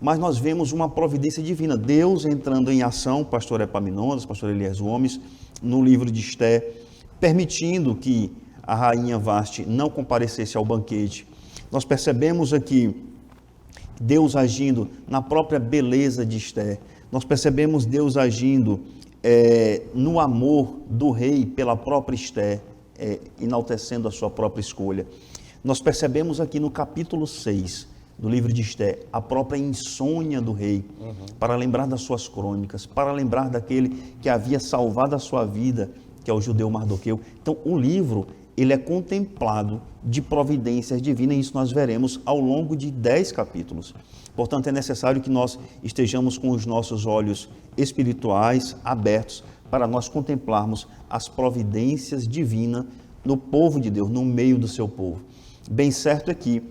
Mas nós vemos uma providência divina, Deus entrando em ação, pastor Epaminondas, pastor Elias Gomes, no livro de Esther, permitindo que a rainha Vaste não comparecesse ao banquete. Nós percebemos aqui Deus agindo na própria beleza de Esther. Nós percebemos Deus agindo no amor do rei pela própria Esther, enaltecendo a sua própria escolha. Nós percebemos aqui no capítulo 6 do livro de Esther a própria insônia do rei, para lembrar das suas crônicas, para lembrar daquele que havia salvado a sua vida, que é o judeu Mardoqueu. Então, o livro ele é contemplado de providências divinas, e isso nós veremos ao longo de 10 capítulos. Portanto, é necessário que nós estejamos com os nossos olhos espirituais abertos para nós contemplarmos as providências divinas no povo de Deus, no meio do seu povo. Bem certo é que,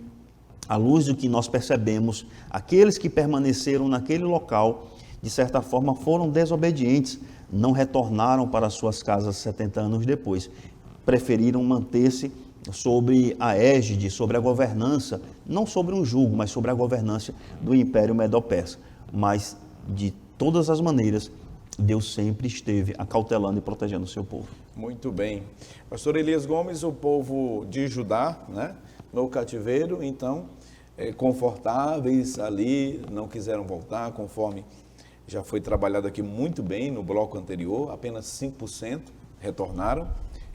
à luz do que nós percebemos, aqueles que permaneceram naquele local, de certa forma, foram desobedientes, não retornaram para suas casas 70 anos depois. Preferiram manter-se sobre a égide, sobre a governança, não sobre um jugo, mas sobre a governança do Império Medo-Persa. Mas, de todas as maneiras, Deus sempre esteve acautelando e protegendo o seu povo. Muito bem. Pastor Elias Gomes, o povo de Judá, né, no cativeiro, então, confortáveis ali, não quiseram voltar, conforme já foi trabalhado aqui muito bem no bloco anterior, apenas 5% retornaram.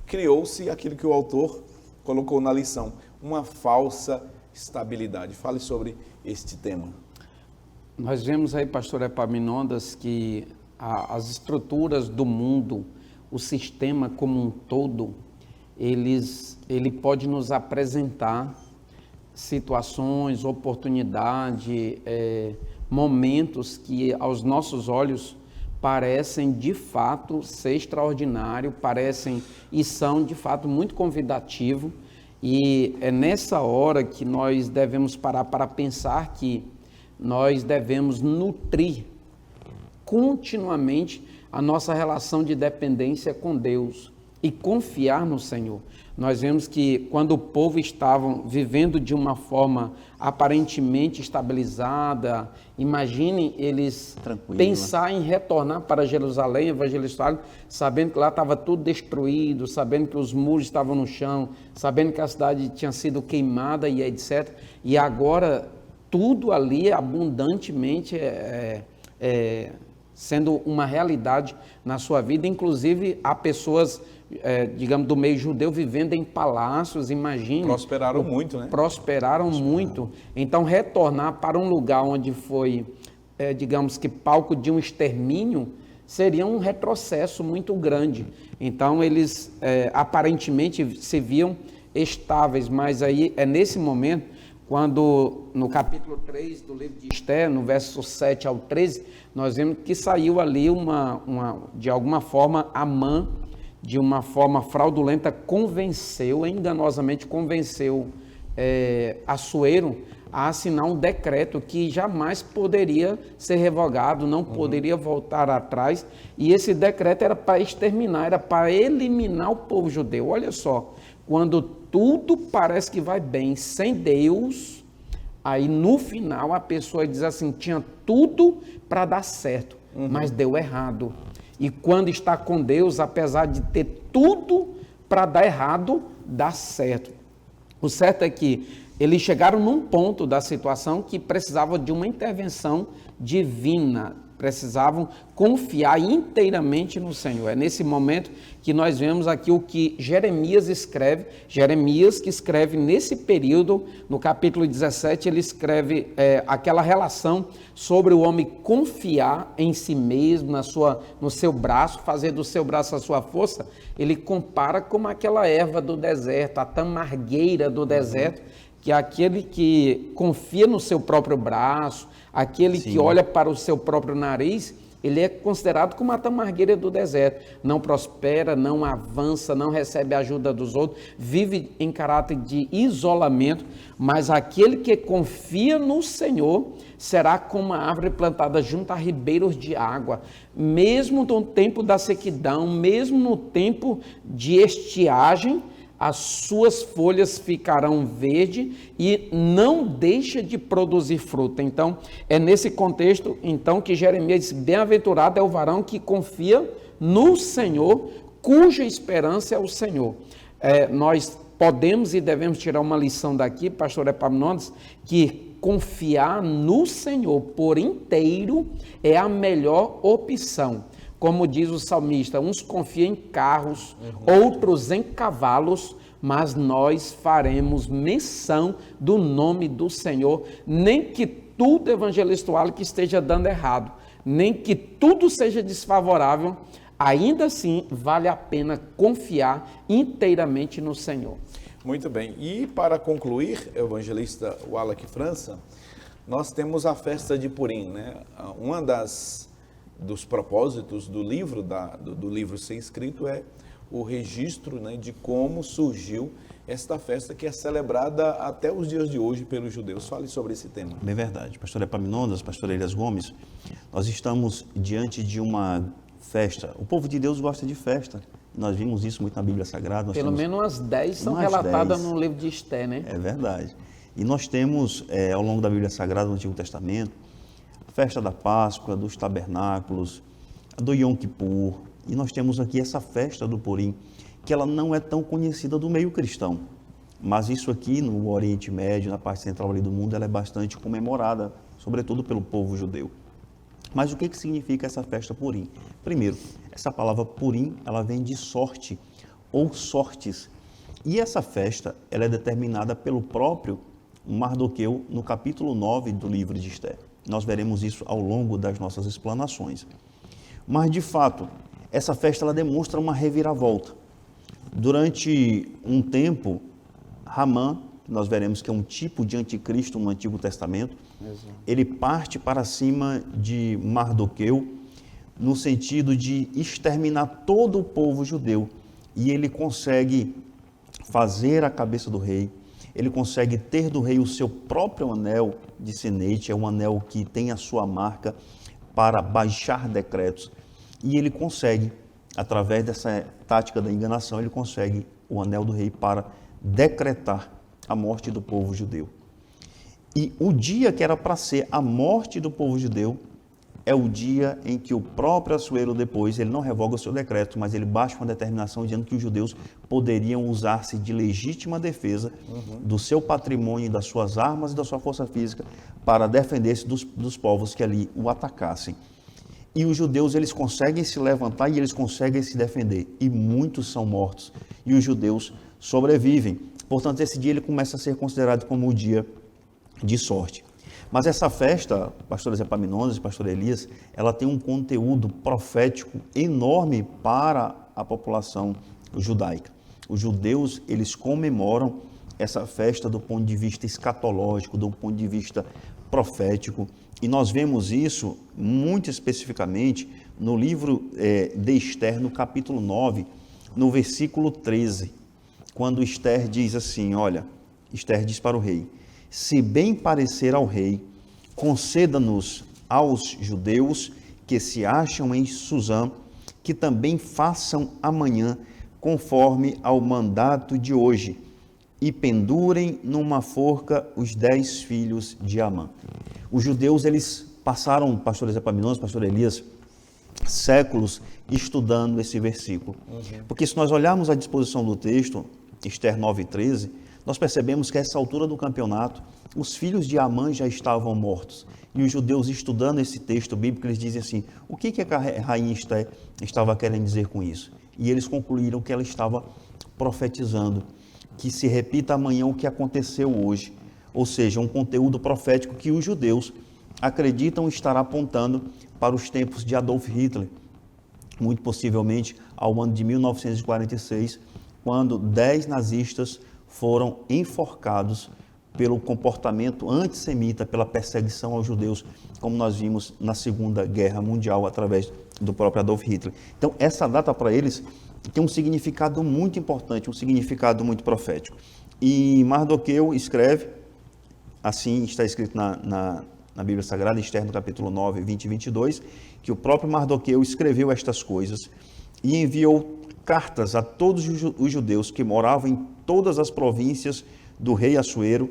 Criou-se aquilo que o autor colocou na lição, uma falsa estabilidade. Fale sobre este tema. Nós vemos aí, pastor Epaminondas, que as estruturas do mundo, o sistema como um todo, ele pode nos apresentar situações, oportunidades, momentos que aos nossos olhos parecem de fato ser extraordinário, parecem e são de fato muito convidativo, e é nessa hora que nós devemos parar para pensar que nós devemos nutrir continuamente a nossa relação de dependência com Deus e confiar no Senhor. Nós vemos que quando o povo estava vivendo de uma forma aparentemente estabilizada, imaginem eles pensar em retornar para Jerusalém, evangelizar, sabendo que lá estava tudo destruído, sabendo que os muros estavam no chão, sabendo que a cidade tinha sido queimada e etc. E agora tudo ali abundantemente sendo uma realidade na sua vida. Inclusive há pessoas, digamos, do meio judeu vivendo em palácios, imagine. Prosperaram muito, né? Prosperaram muito. Então, retornar para um lugar onde foi, digamos que palco de um extermínio, seria um retrocesso muito grande. Então, eles aparentemente se viam estáveis, mas aí é nesse momento, quando no capítulo 3 do livro de Esther, no verso 7 ao 13, nós vemos que saiu ali de alguma forma, Amã, de uma forma fraudulenta, enganosamente convenceu Assuero a assinar um decreto que jamais poderia ser revogado, não poderia voltar atrás, e esse decreto era para exterminar, era para eliminar o povo judeu. Olha só, quando tudo parece que vai bem sem Deus, aí no final a pessoa diz assim, tinha tudo para dar certo, mas deu errado. E quando está com Deus, apesar de ter tudo para dar errado, dá certo. O certo é que eles chegaram num ponto da situação que precisavam de uma intervenção divina, precisavam confiar inteiramente no Senhor. É nesse momento que nós vemos aqui o que Jeremias escreve, Jeremias que escreve nesse período, no capítulo 17, ele escreve aquela relação sobre o homem confiar em si mesmo, no seu braço, fazer do seu braço a sua força. Ele compara como aquela erva do deserto, a tamargueira do deserto, que é aquele que confia no seu próprio braço, aquele que olha para o seu próprio nariz, ele é considerado como a tamargueira do deserto. Não prospera, não avança, não recebe ajuda dos outros, vive em caráter de isolamento, mas aquele que confia no Senhor será como uma árvore plantada junto a ribeiros de água, mesmo no tempo da sequidão, mesmo no tempo de estiagem, as suas folhas ficarão verdes e não deixa de produzir fruta. Então, é nesse contexto, então, que Jeremias diz, bem-aventurado é o varão que confia no Senhor, cuja esperança é o Senhor. Nós podemos e devemos tirar uma lição daqui, pastor Epaminondas, que confiar no Senhor por inteiro é a melhor opção. Como diz o salmista, uns confiam em carros, outros em cavalos, mas nós faremos menção do nome do Senhor, nem que tudo, evangelista Wallace, que esteja dando errado, nem que tudo seja desfavorável, ainda assim vale a pena confiar inteiramente no Senhor. Muito bem, e para concluir, evangelista Wallace França, nós temos a festa de Purim, né? Uma dos propósitos do livro, do livro ser escrito é o registro, né, de como surgiu esta festa que é celebrada até os dias de hoje pelos judeus. Fale sobre esse tema. Bem verdade. Pastor Epaminondas, pastor Elias Gomes, nós estamos diante de uma festa. O povo de Deus gosta de festa. Nós vimos isso muito na Bíblia Sagrada. Pelo menos umas 10 são relatadas no livro de Esther, né? É verdade. E nós temos, ao longo da Bíblia Sagrada, no Antigo Testamento, festa da Páscoa, dos tabernáculos, do Yom Kippur, e nós temos aqui essa festa do Purim, que ela não é tão conhecida do meio cristão, mas isso aqui no Oriente Médio, na parte central ali do mundo, ela é bastante comemorada, sobretudo pelo povo judeu. Mas o que significa essa festa Purim? Primeiro, essa palavra Purim, ela vem de sorte ou sortes, e essa festa, ela é determinada pelo próprio Mardoqueu no capítulo 9 do livro de Esther. Nós veremos isso ao longo das nossas explanações. Mas, de fato, essa festa ela demonstra uma reviravolta. Durante um tempo, Ramã, nós veremos que é um tipo de anticristo no Antigo Testamento, ele parte para cima de Mardoqueu no sentido de exterminar todo o povo judeu. E ele consegue fazer a cabeça do rei, ele consegue ter do rei o seu próprio anel de sinete, é um anel que tem a sua marca para baixar decretos, e ele consegue, através dessa tática da enganação, ele consegue o anel do rei para decretar a morte do povo judeu. E o dia que era para ser a morte do povo judeu, é o dia em que o próprio Assuero depois, ele não revoga o seu decreto, mas ele baixa uma determinação dizendo que os judeus poderiam usar-se de legítima defesa do seu patrimônio, das suas armas e da sua força física para defender-se dos povos que ali o atacassem. E os judeus, eles conseguem se levantar e eles conseguem se defender. E muitos são mortos. E os judeus sobrevivem. Portanto, esse dia ele começa a ser considerado como o dia de sorte. Mas essa festa, pastor Epaminondas e pastor Elias, ela tem um conteúdo profético enorme para a população judaica. Os judeus, eles comemoram essa festa do ponto de vista escatológico, do ponto de vista profético. E nós vemos isso muito especificamente no livro de Esther, no capítulo 9, no versículo 13, quando Esther diz assim, olha, Esther diz para o rei, se bem parecer ao rei, conceda-nos aos judeus que se acham em Suzã, que também façam amanhã conforme ao mandato de hoje, e pendurem numa forca os 10 filhos de Amã. Os judeus, eles passaram, pastor Epaminondas, pastor Elias, séculos estudando esse versículo. Porque se nós olharmos a disposição do texto, Esther 9:13, nós percebemos que a essa altura do campeonato, os filhos de Amã já estavam mortos. E os judeus estudando esse texto bíblico, eles dizem assim, o que a rainha Esther estava querendo dizer com isso? E eles concluíram que ela estava profetizando que se repita amanhã o que aconteceu hoje. Ou seja, um conteúdo profético que os judeus acreditam estar apontando para os tempos de Adolf Hitler, muito possivelmente ao ano de 1946, quando 10 nazistas foram enforcados pelo comportamento antissemita, pela perseguição aos judeus, como nós vimos na Segunda Guerra Mundial, através do próprio Adolf Hitler. Então, essa data para eles tem um significado muito importante, um significado muito profético. E Mardoqueu escreve, assim está escrito na Bíblia Sagrada, Esther no capítulo 9, 20 e 22, que o próprio Mardoqueu escreveu estas coisas e enviou cartas a todos os judeus que moravam em todas as províncias do rei Assuero,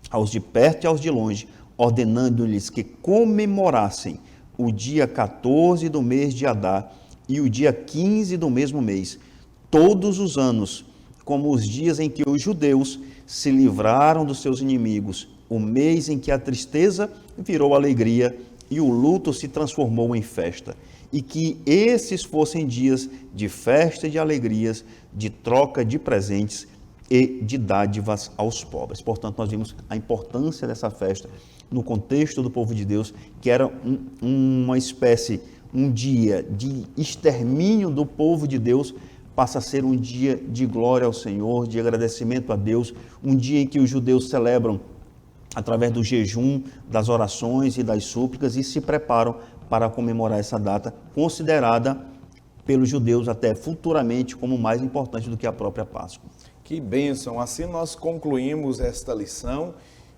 aos de perto e aos de longe, ordenando-lhes que comemorassem o dia 14 do mês de Adar e o dia 15 do mesmo mês, todos os anos, como os dias em que os judeus se livraram dos seus inimigos, o mês em que a tristeza virou alegria e o luto se transformou em festa, e que esses fossem dias de festa e de alegrias, de troca de presentes e de dádivas aos pobres. Portanto, nós vimos a importância dessa festa no contexto do povo de Deus, que era uma espécie, um dia de extermínio do povo de Deus, passa a ser um dia de glória ao Senhor, de agradecimento a Deus, um dia em que os judeus celebram através do jejum, das orações e das súplicas e se preparam para comemorar essa data, considerada pelos judeus até futuramente como mais importante do que a própria Páscoa. Que bênção! Assim nós concluímos esta lição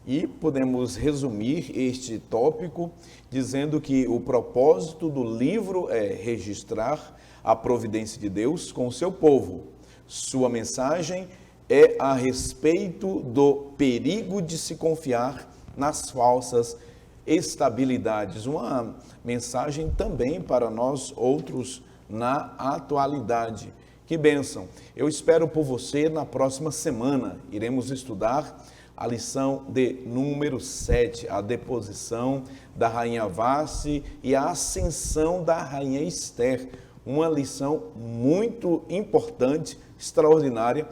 e podemos resumir este tópico dizendo que o propósito do livro é registrar a providência de Deus com o seu povo. Sua mensagem é a respeito do perigo de se confiar nas falsas estabilidades. Uma mensagem também para nós outros na atualidade. Que bênção! Eu espero por você na próxima semana. Iremos estudar a lição de número 7, a deposição da rainha Vasti e a ascensão da rainha Esther. Uma lição muito importante, extraordinária,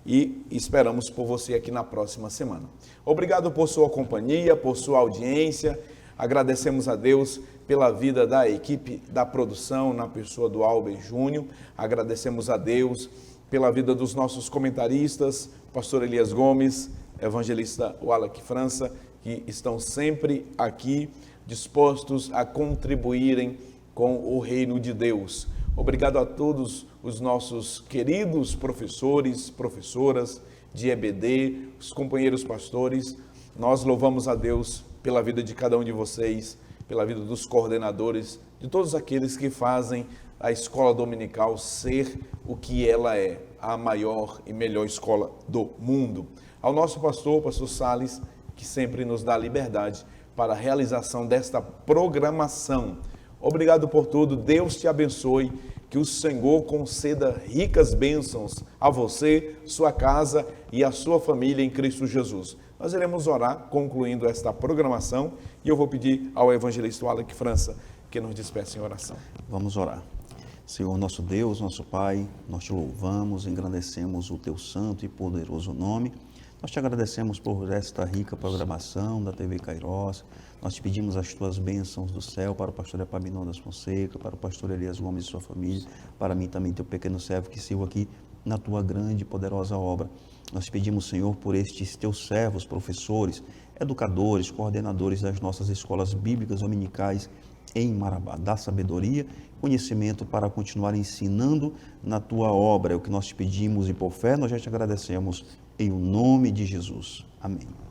e esperamos por você aqui na próxima semana. Obrigado por sua companhia, por sua audiência. Agradecemos a Deus pela vida da equipe da produção, na pessoa do Albert Júnior. Agradecemos a Deus pela vida dos nossos comentaristas, pastor Elias Gomes, evangelista Wallace França, que estão sempre aqui dispostos a contribuírem com o reino de Deus. Obrigado a todos os nossos queridos professores, professoras de EBD, os companheiros pastores. Nós louvamos a Deus pela vida de cada um de vocês, pela vida dos coordenadores, de todos aqueles que fazem a escola dominical ser o que ela é, a maior e melhor escola do mundo. Ao nosso pastor, pastor Salles, que sempre nos dá liberdade para a realização desta programação. Obrigado por tudo, Deus te abençoe, que o Senhor conceda ricas bênçãos a você, sua casa e a sua família em Cristo Jesus. Nós iremos orar, concluindo esta programação, e eu vou pedir ao evangelista Wallace França que nos despeça em oração. Vamos orar. Senhor, nosso Deus, nosso Pai, nós te louvamos, engrandecemos o teu santo e poderoso nome. Nós te agradecemos por esta rica programação da TV Kairos. Nós te pedimos as tuas bênçãos do céu para o pastor Epaminondas Fonseca, para o pastor Elias Gomes e sua família, para mim também, teu pequeno servo que sirvo aqui na tua grande e poderosa obra. Nós pedimos, Senhor, por estes teus servos, professores, educadores, coordenadores das nossas escolas bíblicas dominicais em Marabá. Dá sabedoria, conhecimento para continuar ensinando na tua obra. É o que nós te pedimos e por fé nós já te agradecemos em o nome de Jesus. Amém.